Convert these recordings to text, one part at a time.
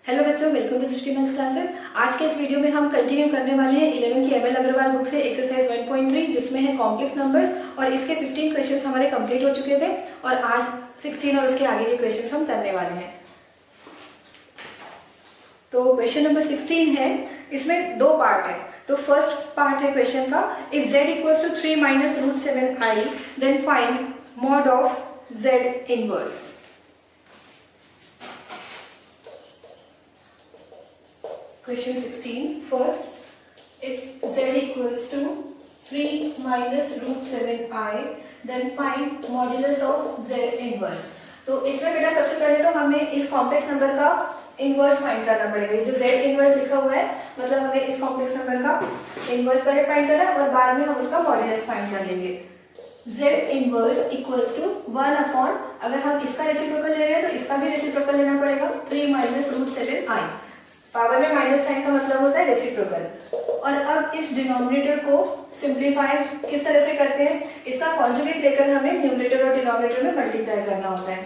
Hello बच्चों, welcome to Srishti maths classes. आज के इस वीडियो में हम कंटिन्यू करने वाले हैं 11वीं की एमएल अग्रवाल बुक से एक्सरसाइज 1.3 जिसमें है कॉम्प्लेक्स नंबर्स और इसके 15 क्वेश्चंस हमारे कंप्लीट हो चुके थे और आज 16 और उसके आगे के क्वेश्चंस हम करने वाले हैं। तो क्वेश्चन नंबर 16 है, इसमें दो पार्ट है। तो फर्स्ट पार्ट है क्वेश्चन का, if z equals to 3 minus root 7i then find mod of z inverse. Question 16. First, if z equals to 3 minus root 7i, then find modulus of z inverse. तो इसमें बेटा सबसे पहले तो हमें इस कॉम्प्लेक्स नंबर का इनवर्स फाइंड करना पड़ेगा। ये जो z इनवर्स लिखा हुआ है मतलब हमें इस कॉम्प्लेक्स नंबर का इनवर्स पहले फाइंड करना है और बाद में हम उसका मॉड्यूलस फाइंड कर लेंगे। z inverse equals to 1 upon, अगर हम इसका रेसिप्रोकल ले रहे हैं तो इसका भी रेसिप्रोकल लेना पड़ेगा, 3 माइनस रूट 7i। पावर में माइनस साइन का मतलब होता है रेसिप्रोकल। और अब इस डिनोमिनेटर को सिंप्लीफाइड किस तरह से करते हैं, इसका कॉन्जुगेट लेकर हमें न्यूमरेटर और डिनोमिनेटर में मल्टीप्लाई करना होता है।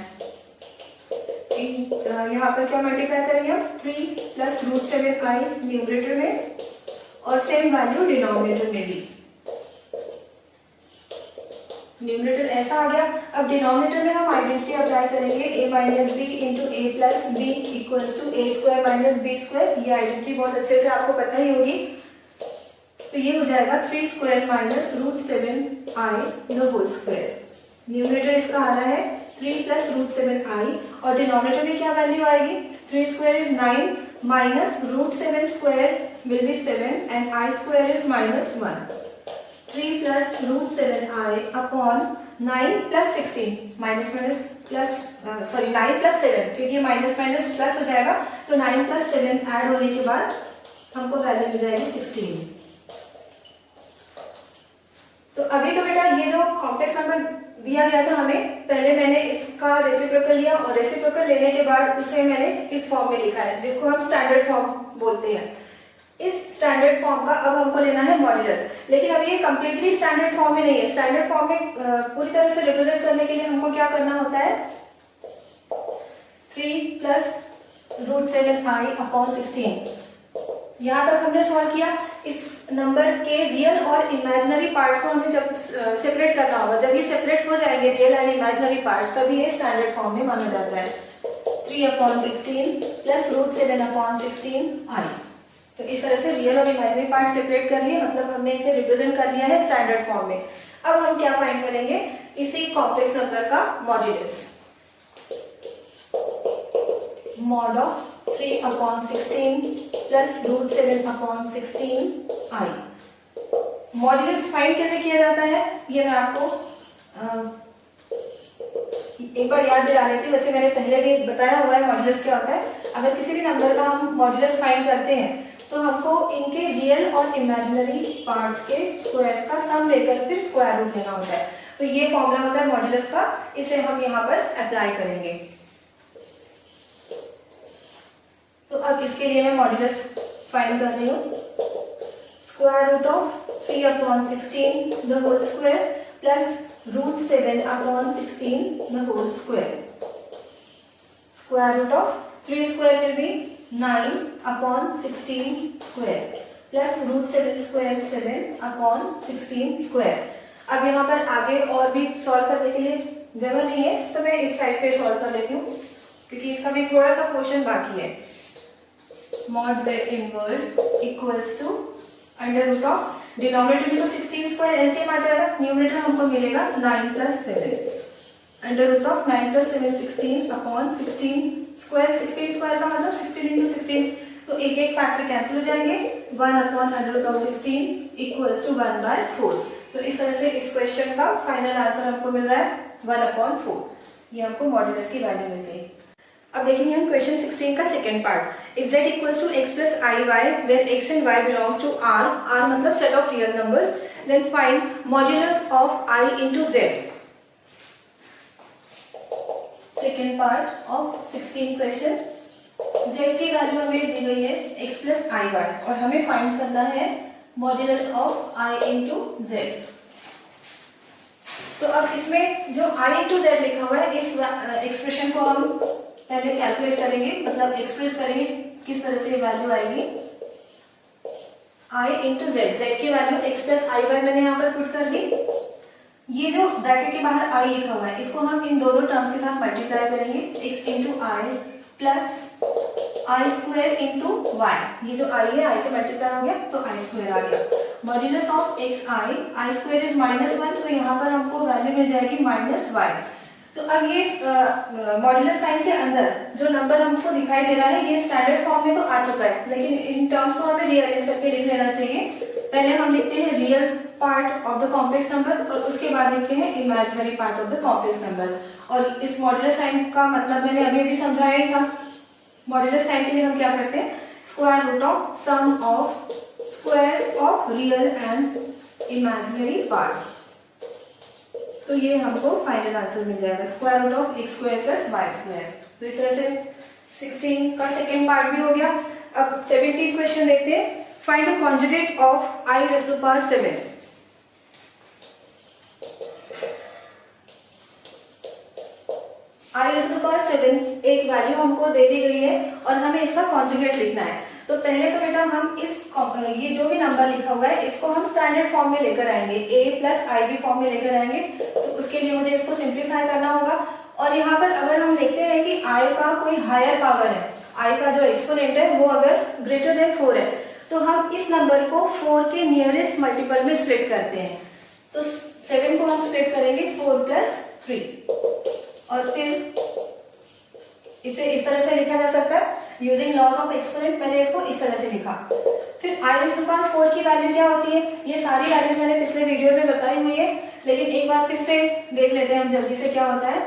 यहाँ पर क्या मल्टीप्लाई करेंगे हम, 3 प्लस रूट 7i न्यूमरेटर में और सेम वैल्यू डिनोमिनेटर में भी। न्यूमरेटर ऐसा आ गया। अब डिनोमिनेटर में हम आइडेंटिटी अप्लाई करेंगे, a minus b into a plus b equals to a square minus b square. ये आइडेंटिटी बहुत अच्छे से आपको पता ही होगी। तो ये हो जाएगा 3 square minus root 7i the whole square. Numerator इसका आ रहा है 3 प्लस रूट 7i और डिनोमिनेटर में क्या वैल्यू आएगी, 3 square is 9 minus root 7 square will be 7 and i square is minus 1। 3 plus root 7i upon 9 plus 16 minus minus plus 9 plus 7 क्योंकि minus minus plus हो जाएगा तो 9 प्लस 7 ऐड होने के बाद हमको वैल्यू मिल जाएगी 16। तो अभी तो बेटा ये जो कॉम्प्लेक्स नंबर दिया गया था हमें, पहले मैंने इसका रेसिप्रोकल लिया और रेसिप्रोकल लेने के बाद उसे मैंने इस फॉर्म में लिखा है जिसको हम स्टैंडर्ड फॉर्म बोलते हैं। इस स्टैंडर्ड फॉर्म का अब हमको लेना है मॉड्यूलस, लेकिन अब ये कंप्लीटली स्टैंडर्ड फॉर्म में नहीं है। स्टैंडर्ड फॉर्म में पूरी तरह से रिप्रेजेंट करने के लिए हमको क्या करना होता है, 3 प्लस रूट 7i अपॉन 16। यहाँ तक हमने सॉल्व किया। इस नंबर के रियल और इमेजिनरी पार्ट्स को हमें जब सेपरेट करना होगा, जब ये सेपरेट हो जाएंगे रियल एंड इमेजिनरी पार्ट्स, तभी ये स्टैंडर्ड फॉर्म में माना जाता है। 3 upon 16 plus root 7 upon 16i। तो इस तरह से रियल और इमेजिनरी पार्ट सेपरेट कर लिए, मतलब हमने इसे रिप्रेजेंट कर लिया है स्टैंडर्ड फॉर्म में। अब हम क्या फाइंड करेंगे, इसी कॉम्प्लेक्स नंबर का modulus. Mod of 3 upon 16 plus root 7 upon 16i। Modulus find कैसे किया जाता है ये मैं आपको एक बार याद दिला रही थी। वैसे मैंने पहले भी बताया हुआ है मॉड्यूलस क्या होता है। अगर किसी भी नंबर का हम मॉड्यूलस फाइंड करते हैं तो हमको इनके रियल और इमेजिनरी पार्ट्स के स्क्वायर्स का सम लेकर फिर स्क्वायर रूट लेना होता है। तो ये फॉर्मूला होता है मॉड्यूलस का, इसे हम यहाँ पर अप्लाई करेंगे। तो अब इसके लिए मैं मॉड्यूलस फाइंड कर रही हूँ। Square root of 3 upon 16 the whole square plus root 7 upon 16 the whole square. Square root of 3 square will be 9 upon 16 square plus root 7 square 7 upon 16 square. अब यहाँ पर आगे और भी सॉल्व करने के लिए जगह नहीं है तो मैं इस साइड पे सॉल्व कर लेती हूँ क्योंकि इसका भी थोड़ा सा पोर्शन बाकी है। Mod z inverse equals to under root of, denominator में तो 16 स्क्वायर एलसीएम आ जाएगा, न्यूमरेटर हमको मिलेगा 9 plus 7 under root of 9 plus 7 16 upon 16 square. 16 square का मतलब 16 इंटू 16, तो एक एक फैक्टर कैंसिल हो जाएंगे। 1 upon under root of 16 equals to 1/4। तो इस तरह से इस क्वेश्चन का फाइनल आंसर हमको मिल रहा है 1/4। ये हमको मॉड्यूलस की वैल्यू मिल गई। अब देखेंगे हम क्वेश्चन 16 का second part. If z equals to x plus i y where x and y belongs to r मतलब set of real numbers, then find modulus of i into z। Second part of 16 question. z की value हमें दी गई है x plus i Y और हमें find करना है modulus of i into z। तो अब इसमें जो i इंटू z लिखा हुआ है, इस एक्सप्रेशन को हम पहले कैलकुलेट करेंगे, मतलब एक्सप्रेस करेंगे किस तरह से ये वैल्यू आएगी, i इंटू जेड, जेड की value x plus i Y मैंने यहाँ पर पुट कर दी। ये जो ब्रैकेट के बाहर i लिखा हुआ है इसको हम इन दोनों टर्म्स के साथ मल्टीप्लाई करेंगे, x इंटू आई प्लस आई स्क्वायर इंटू वाई। ये जो i है i से मल्टीप्लाई हो गया तो आई स्क्वायर आ गया। Modulus of x I square is -1, तो यहाँ पर हमको वैल्यू मिल जाएगी -y। तो अब ये मॉड्यूलस साइन के अंदर जो नंबर हमको दिखाई दे रहा है ये स्टैंडर्ड फॉर्म में तो आ चुका है, लेकिन इन टर्म्स को हमें रीअरेंज करके लिख लेना चाहिए। पहले हम लिखते हैं real part of the complex number और उसके बाद लिखते हैं imaginary part of the complex number. और इस मॉड्यूलस साइन का मतलब मैंने अभी भी समझाया ही था। मॉड्यूलस साइन के लिए हम क्या करते हैं, square root of sum of squares of real and imaginary parts. तो ये हमको फाइनल आंसर मिल जाएगा, square root of x square plus y square. तो इस तरह से 16 का सेकेंड पार्ट भी हो गया। अब 17 क्वेश्चन देखते हैं। Find the conjugate of i raise to the power 7। i raise to the power 7 एक वैल्यू हमको दे दी गई है और हमें इसका कॉन्जुगेट लिखना है। तो पहले तो बेटा हम इस ये जो भी नंबर लिखा हुआ है इसको हम स्टैंडर्ड फॉर्म में लेकर आएंगे, a plus i b form में लेकर आएंगे। तो उसके लिए मुझे इसको सिंप्लीफाई करना होगा। और यहाँ पर अगर हम देखते हैं कि i का कोई हायर पावर है, i का जो एक्सपोनेंट है वो अगर ग्रेटर देन 4 है, तो हम इस नंबर को 4 के नियरेस्ट मल्टीपल में स्प्लिट करते हैं। तो 7 को हम स्प्लिट करेंगे 4 प्लस 3 और फिर इसे इस तरह से लिखा जा सकता है यूजिंग लॉस ऑफ एक्सपोनेंट। मैंने इसको इस तरह से लिखा। फिर i raise to the power 4 की वैल्यू क्या होती है, ये सारी वैल्यूज मैंने पिछले वीडियोस में बताई हुई है, लेकिन एक बार फिर से देख लेते हैं हम जल्दी से। क्या होता है,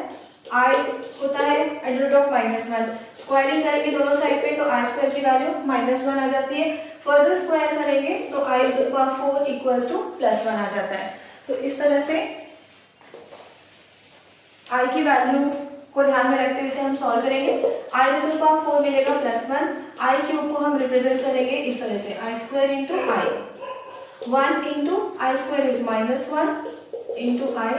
i होता है अंडर रूट ऑफ -1। स्क्वायरिंग करेंगे दोनों साइड पे तो i स्क्वायर की वैल्यू -1 आ जाती है। फर्दर स्क्वायर करेंगे तो i raise to the power 4 equals to +1 आ जाता है। तो इस तरह से i की वैल्यू को ध्यान में रखते हुए इसे हम सॉल्व करेंगे। i raise to the power 4 मिलेगा +1। i क्यूब को हम रिप्रेजेंट करेंगे इस तरह से i square into I, 1 into I square is -1 into I.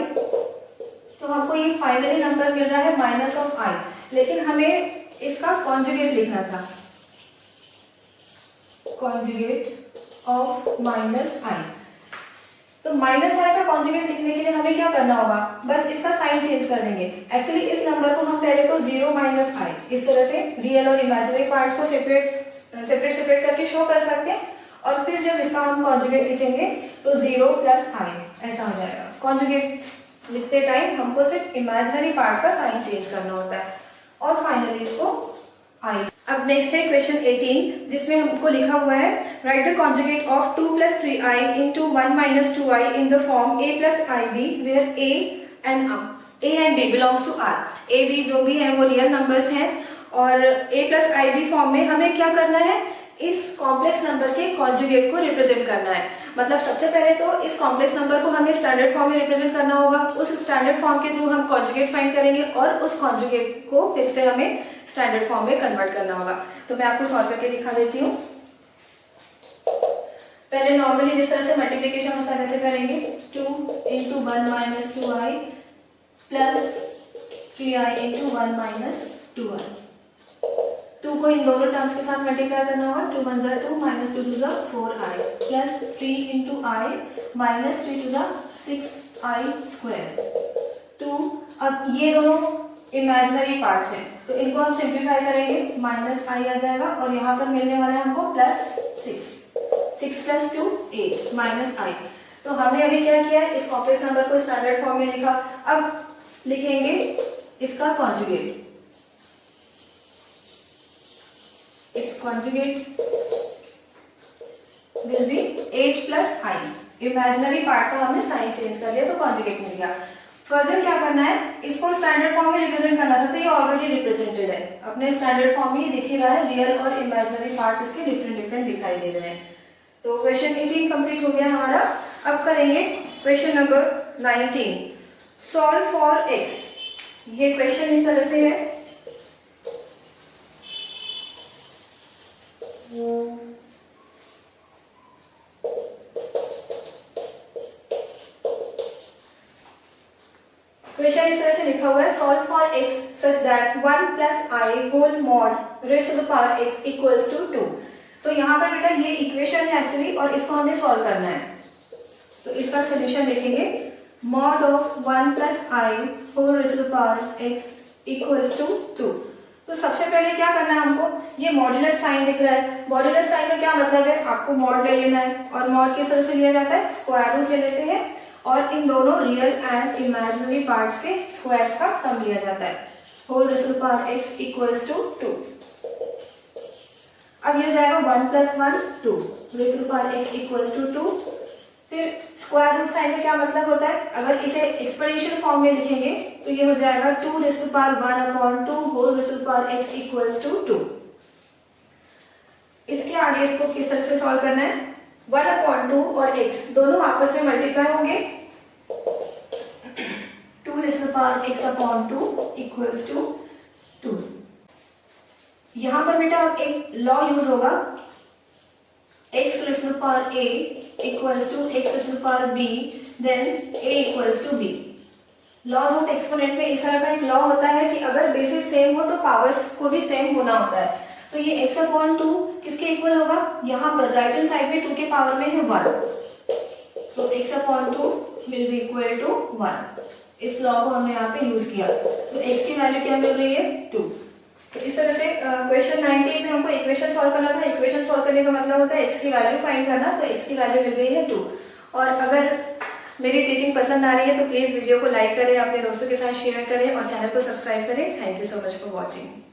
तो हमको ये फाइनली नंबर मिल रहा है माइनस ऑफ i, लेकिन हमें इसका कॉन्जुगेट लिखना था, कॉन्जुगेट ऑफ -i। तो -i का कॉन्जुगेट लिखने के लिए हमें क्या करना होगा, बस इसका साइन चेंज कर देंगे। एक्चुअली इस नंबर को हम पहले तो 0 - i इस तरह से रियल और इमेजिनरी पार्ट्स को सेपरेट करके शो कर सकते हैं, और फिर जब इसका हम कॉन्जुगेट लिखेंगे तो 0 + i ऐसा हो जाएगा। कॉन्जुगेट लिखते टाइम हमको सिर्फ इमेजिनरी पार्ट का साइन चेंज करना होता है और फाइनली इसको i। अब नेक्स्ट है क्वेश्चन 18, जिसमें हमको लिखा हुआ है write the conjugate of 2 + 3i into 1 - 2i in the form a + ib where a and b belongs to r। a b जो भी है वो रियल नंबर्स हैं और a + ib फॉर्म में हमें क्या करना है, इस कॉम्प्लेक्स नंबर के कॉन्जुगेट को रिप्रेजेंट करना है। मतलब सबसे पहले तो इस कॉम्प्लेक्स नंबर को हमें स्टैंडर्ड फॉर्म में रिप्रेजेंट करना होगा, उस स्टैंडर्ड फॉर्म के थ्रू हम कॉन्जुगेट फाइंड करेंगे और उस कॉन्जुगेट को फिर से हमें स्टैंडर्ड फॉर्म में कन्वर्ट करना होगा। तो मैं आपको सॉल्व करके दिखा देती हूँ। पहले नॉर्मली जिस तरह से मल्टीप्लिकेशन होता है वैसे करेंगे, 2 × 1 - 2i प्लस 3i × 1 - 2i। 2 को इन दोनों टर्म्स के साथ मल्टीप्लाई करना होगा, 2 × 1 = 2 - 2 × 4i प्लस 3 × i - 3 × 6i²। 2 अब ये दोनों इमेजिनरी पार्ट्स हैं तो इनको हम सिंप्लीफाई करेंगे, -i आ जाएगा और यहाँ पर मिलने वाला है हमको +6 + 2 8 -i। तो हमने अभी क्या किया है, इस कॉम्प्लेक्स नंबर को स्टैंडर्ड फॉर्म में लिखा। अब लिखेंगे इसका conjugate, its conjugate will be 8 + i। Imaginary part का हमने साइन चेंज कर लिया तो कॉन्जुगेट मिल गया। फर्दर क्या करना है, इसको स्टैंडर्ड फॉर्म में रिप्रेजेंट करना था, तो ये ऑलरेडी रिप्रेजेंटेड है अपने स्टैंडर्ड फॉर्म में ही दिख रहा है। रियल और इमेजिनरी पार्ट्स इसके डिफरेंट दिखाई दे रहे हैं। तो क्वेश्चन 18 कंप्लीट हो गया हमारा। अब करेंगे question number 19, solve for x। ये क्वेश्चन इस तरह से है, क्वेश्चन इस तरह से लिखा हुआ है, solve for x such that 1 plus I whole mod raised to the power x equals to 2। तो यहाँ पर बेटा ये इक्वेशन है एक्चुअली और इसको हमें सॉल्व करना है। तो इसका सोल्यूशन लिखेंगे mod of 1 plus I whole raised to the power x equals to 2। तो सबसे पहले क्या करना है हमको, ये मॉड्यूलस साइन दिख रहा है, मॉड्यूलस साइन का क्या मतलब है, आपको मॉड ले लेना है और मॉड किस तरह से लिया जाता है, स्क्वायर रूट ले लेते हैं और इन दोनों रियल एंड इमेजिनरी पार्ट्स के स्क्वायर्स का सम लिया जाता है। Whole raise to the power x equals to 2। अब ये हो जाएगा 1 plus 1 2 raise to the power x equals to 2। फिर स्क्वायर रूट साइन का क्या मतलब होता है, अगर इसे एक्सपोनेंशियल फॉर्म में लिखेंगे तो ये हो जाएगा 2 raise to the power 1 upon 2 whole raise to the power x equals to 2। इसके आगे इसको किस तरह से सॉल्व करना है, 1 अपॉन 2 और x दोनों आपस में मल्टीप्लाई होंगे, 2 raise to the power x upon 2 equals to 2। यहां पर बेटा एक लॉ यूज होगा, x raise to the power a equals to x raise to the power b then a equals to b। Laws of exponent में इस तरह का एक लॉ होता है कि अगर बेसिस सेम हो तो पावर्स को भी सेम होना होता है। तो ये x अपॉन 2 किसके इक्वल होगा, यहाँ पर राइट हैंड साइड में 2 के पावर में है 1, तो x upon 2 will be equal to 1। इस लॉ को हमने यहाँ पे यूज किया, तो x की वैल्यू क्या मिल रही है 2। तो इस तरह से क्वेश्चन 98 में हमको इक्वेशन सॉल्व करना था, इक्वेशन सॉल्व करने का मतलब होता है x की वैल्यू फाइंड करना, तो x की वैल्यू मिल गई है 2। और अगर मेरी टीचिंग पसंद आ रही है तो प्लीज वीडियो को लाइक करें, अपने दोस्तों के साथ शेयर करें और चैनल को सब्सक्राइब करें। Thank you so much for watching.